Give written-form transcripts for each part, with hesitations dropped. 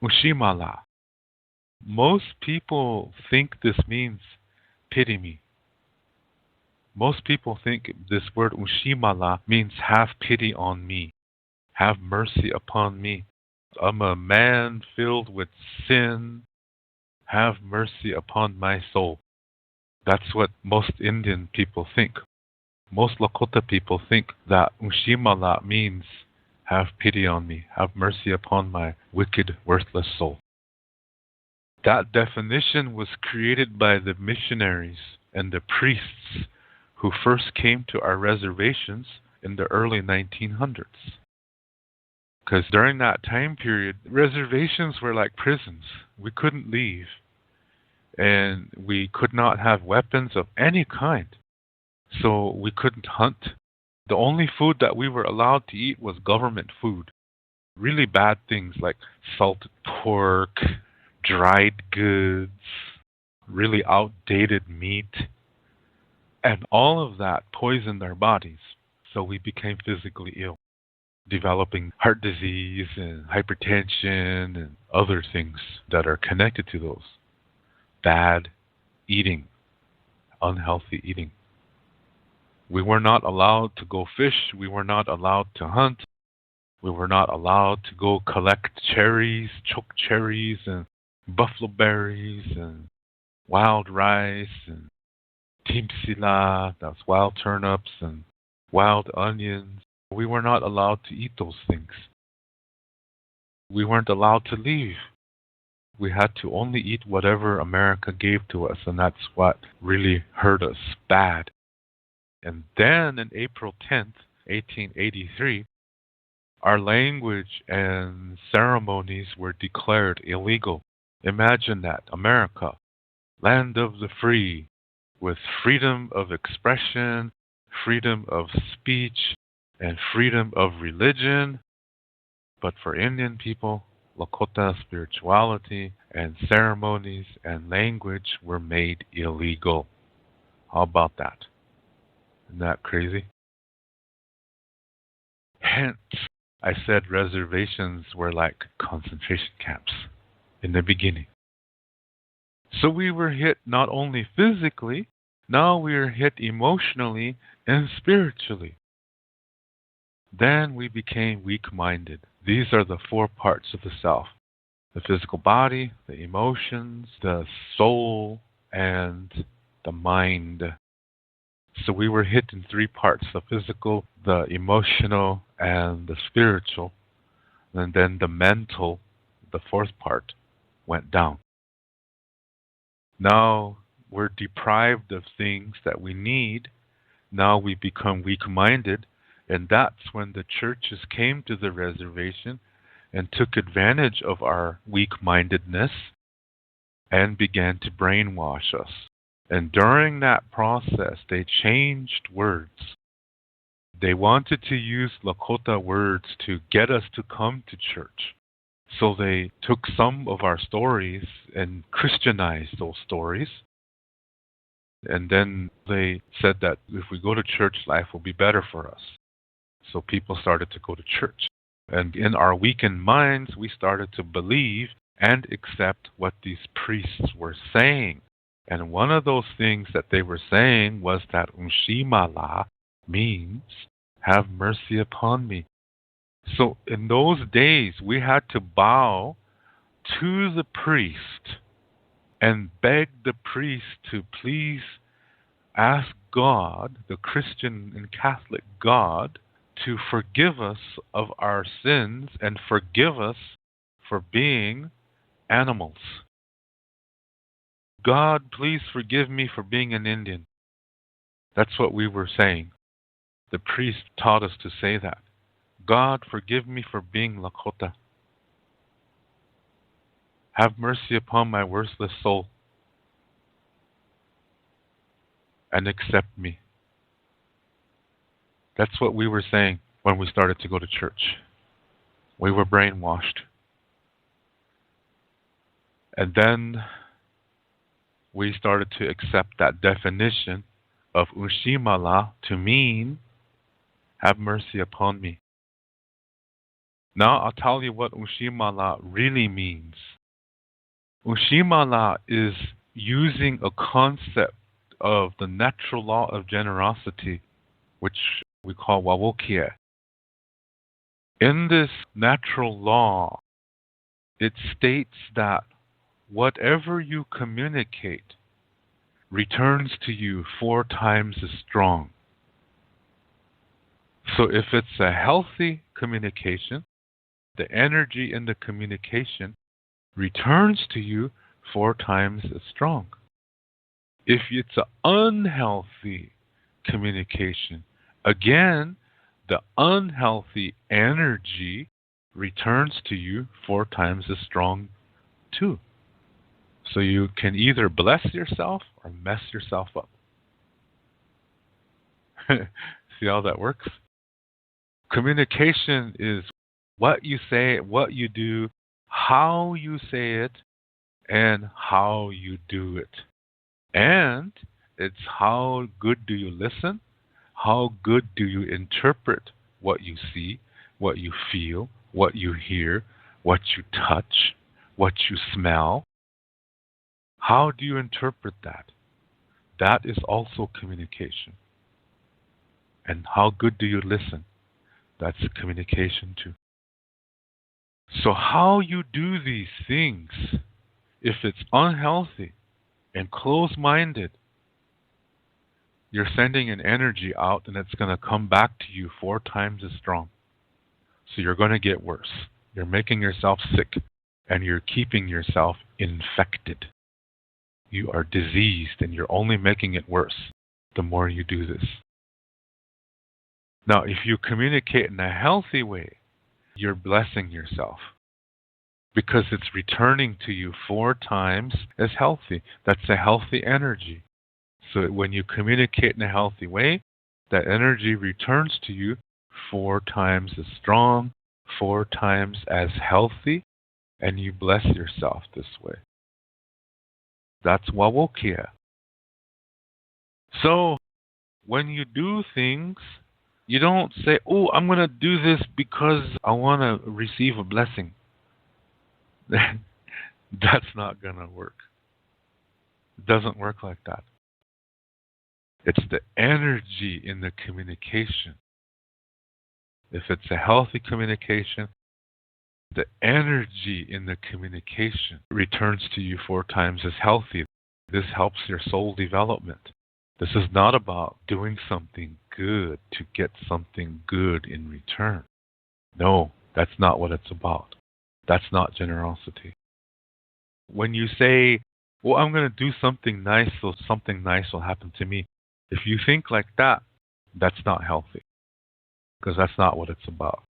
Unsimala. Most people think this means pity me. Most people think this word Unsimala means have pity on me, have mercy upon me. I'm a man filled with sin. Have mercy upon my soul. That's what most Indian people think. Most Lakota people think that Unsimala means have pity on me, have mercy upon my wicked, worthless soul. That definition was created by the missionaries and the priests who first came to our reservations in the early 1900s. Because during that time period, reservations were like prisons. We couldn't leave, and we could not have weapons of any kind. So we couldn't hunt. The only food that we were allowed to eat was government food. Really bad things like salted pork, dried goods, really outdated meat. And all of that poisoned our bodies. So we became physically ill, developing heart disease and hypertension and other things that are connected to those. Bad eating, unhealthy eating. We were not allowed to go fish. We were not allowed to hunt. We were not allowed to go collect cherries, choke cherries, and buffalo berries, and wild rice, and timsila, that's wild turnips, and wild onions. We were not allowed to eat those things. We weren't allowed to leave. We had to only eat whatever America gave to us, and that's what really hurt us bad. And then in April 10th, 1883, our language and ceremonies were declared illegal. Imagine that, America, land of the free, with freedom of expression, freedom of speech, and freedom of religion. But for Indian people, Lakota spirituality and ceremonies and language were made illegal. How about that? Isn't that crazy? Hence, I said reservations were like concentration camps in the beginning. So we were hit not only physically, now we are hit emotionally and spiritually. Then we became weak-minded. These are the four parts of the self: the physical body, the emotions, the soul, and the mind. So we were hit in three parts: the physical, the emotional, and the spiritual. And then the mental, the fourth part, went down. Now we're deprived of things that we need. Now we become weak-minded. And that's when the churches came to the reservation and took advantage of our weak-mindedness and began to brainwash us. And during that process, they changed words. They wanted to use Lakota words to get us to come to church. So they took some of our stories and Christianized those stories. And then they said that if we go to church, life will be better for us. So people started to go to church. And in our weakened minds, we started to believe and accept what these priests were saying. And one of those things that they were saying was that Unsimala means have mercy upon me. So in those days, we had to bow to the priest and beg the priest to please ask God, the Christian and Catholic God, to forgive us of our sins and forgive us for being animals. God, please forgive me for being an Indian. That's what we were saying. The priest taught us to say that. God, forgive me for being Lakota. Have mercy upon my worthless soul and accept me. That's what we were saying when we started to go to church. We were brainwashed. And then we started to accept that definition of Unsimala to mean have mercy upon me. Now I'll tell you what Unsimala really means. Unsimala is using a concept of the natural law of generosity, which we call wawokie. In this natural law, it states that whatever you communicate returns to you 4 times as strong. So if it's a healthy communication, the energy in the communication returns to you 4 times as strong. If it's an unhealthy communication, again, the unhealthy energy returns to you 4 times as strong too. So you can either bless yourself or mess yourself up. See how that works? Communication is what you say, what you do, how you say it, and how you do it. And it's how good do you listen? How good do you interpret what you see, what you feel, what you hear, what you touch, what you smell? How do you interpret that? That is also communication. And how good do you listen? That's communication too. So how you do these things, if it's unhealthy and close-minded, you're sending an energy out and it's going to come back to you 4 times as strong. So you're going to get worse. You're making yourself sick and you're keeping yourself infected. You are diseased and you're only making it worse the more you do this. Now, if you communicate in a healthy way, you're blessing yourself because it's returning to you 4 times as healthy. That's a healthy energy. So when you communicate in a healthy way, that energy returns to you 4 times as strong, 4 times as healthy, and you bless yourself this way. That's wawokia. So when you do things, you don't say, oh, I'm going to do this because I want to receive a blessing. That's not going to work. It doesn't work like that. It's the energy in the communication. If it's a healthy communication, the energy in the communication returns to you 4 times as healthy. This helps your soul development. This is not about doing something good to get something good in return. No, that's not what it's about. That's not generosity. When you say, well, I'm going to do something nice so something nice will happen to me, if you think like that, that's not healthy. Because that's not what it's about.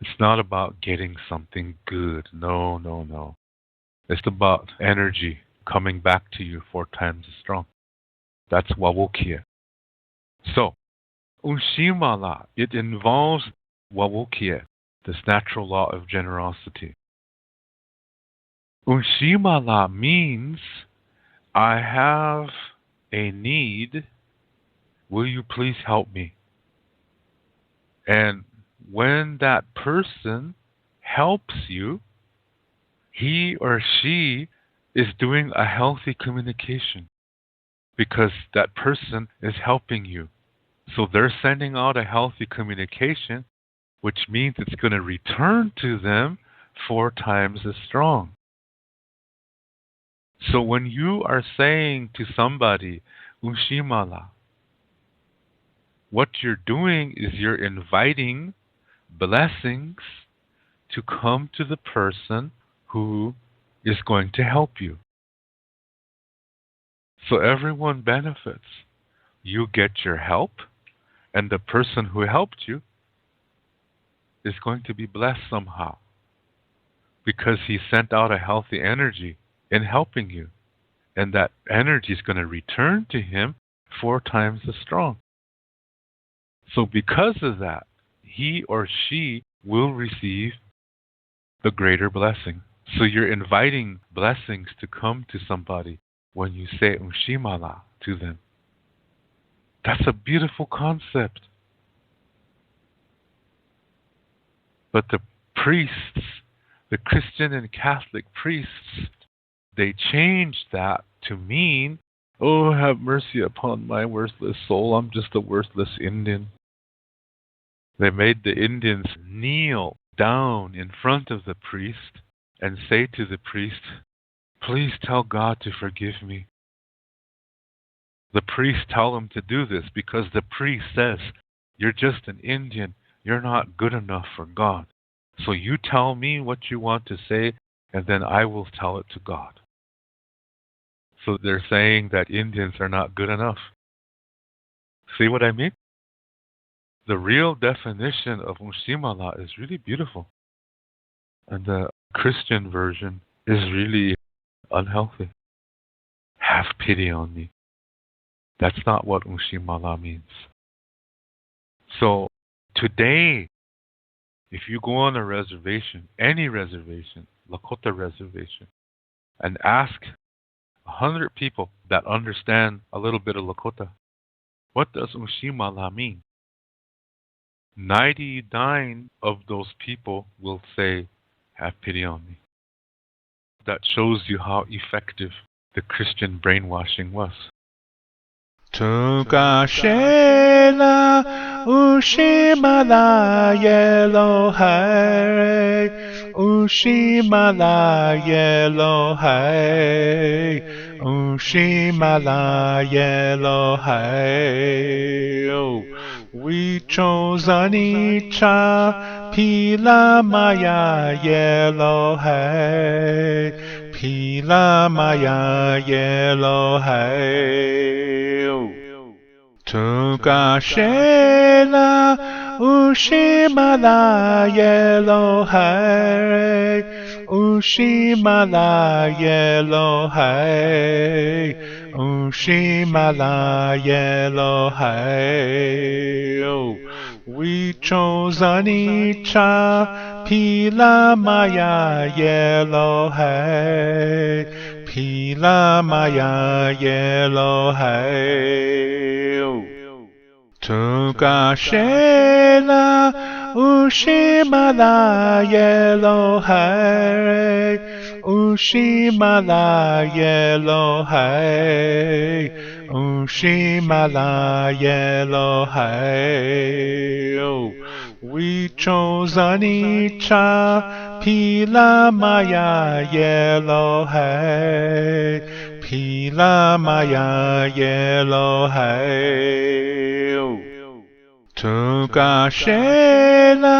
It's not about getting something good. No, no, no. It's about energy coming back to you 4 times as strong. That's wawokia. So, Unsimala, it involves wawokia, this natural law of generosity. Unsimala means, I have a need. Will you please help me? And when that person helps you, he or she is doing a healthy communication because that person is helping you. So they're sending out a healthy communication, which means it's going to return to them 4 times as strong. So when you are saying to somebody, Unsimala, what you're doing is you're inviting blessings to come to the person who is going to help you. So everyone benefits. You get your help, and the person who helped you is going to be blessed somehow because he sent out a healthy energy in helping you. And that energy is going to return to him 4 times as strong. So because of that, he or she will receive the greater blessing. So you're inviting blessings to come to somebody when you say Unsimala to them. That's a beautiful concept. But the priests, the Christian and Catholic priests, they changed that to mean, oh, have mercy upon my worthless soul. I'm just a worthless Indian. They made the Indians kneel down in front of the priest and say to the priest, please tell God to forgive me. The priest tell them to do this because the priest says, you're just an Indian. You're not good enough for God. So you tell me what you want to say, and then I will tell it to God. So they're saying that Indians are not good enough. See what I mean? The real definition of Unsimala is really beautiful. And the Christian version is really unhealthy. Have pity on me. That's not what Unsimala means. So today, if you go on a reservation, any reservation, Lakota reservation, and ask 100 people that understand a little bit of Lakota, what does Unsimala mean? 99 of those people will say, have pity on me. That shows you how effective the Christian brainwashing was. Tukashela Unsimala yellow hay Unsimala yellow hay Unsimala yellow hay we chose Anicha Pila Maya yellow hay Pila Maya yellow hay Tukashela Unsimala yellow hay Unsimala yellow hay Unsimala yellow hay we chose Anicha Pila Maya yellow hay Pila Maya yellow hay Tukashela Unsimala yellow hay Unsimala yellow hay Unsimala yellow hay we chose Anicha Pila Maya yellow hay Pila Maya yellow hay Tukashela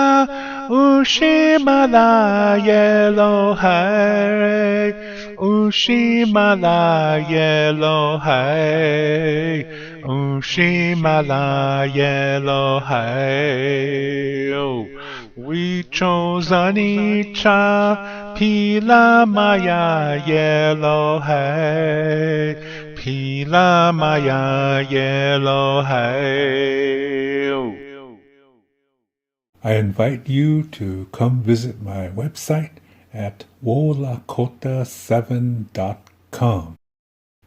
Unsimala yellow hay Unsimala yellow hay Unsimala yellow hay we chose Anicha Pila Maya yellow hay Pila Maya yellow hay I invite you to come visit my website at wolakota7.com.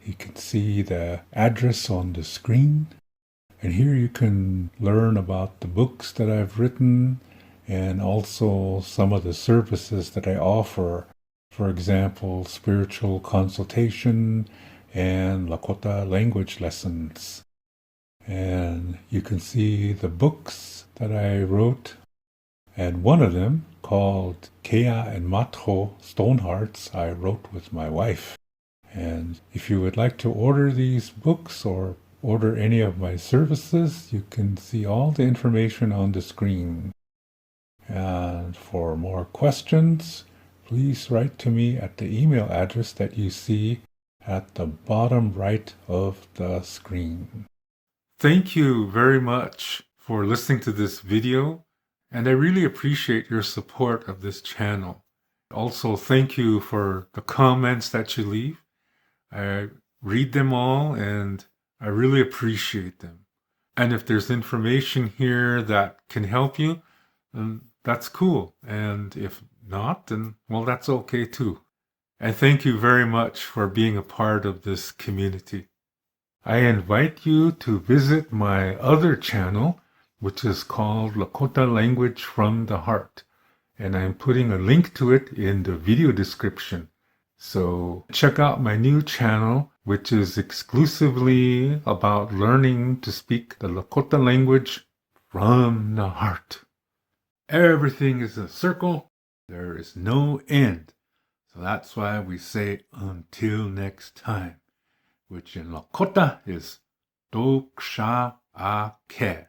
You can see the address on the screen, and here you can learn about the books that I've written and also some of the services that I offer. For example, spiritual consultation and Lakota language lessons. And you can see the books that I wrote, and one of them, called Keya Mato Stonehearts, I wrote with my wife. And if you would like to order these books or order any of my services, you can see all the information on the screen. And for more questions, please write to me at the email address that you see at the bottom right of the screen. Thank you very much for listening to this video, and I really appreciate your support of this channel. Also, thank you for the comments that you leave. I read them all, and I really appreciate them. And if there's information here that can help you, then that's cool. And if not, then, well, that's okay too. And thank you very much for being a part of this community. I invite you to visit my other channel, which is called Lakota Language from the Heart. And I'm putting a link to it in the video description. So check out my new channel, which is exclusively about learning to speak the Lakota language from the heart. Everything is a circle. There is no end. So that's why we say until next time, which in Lakota is Doksha Ake.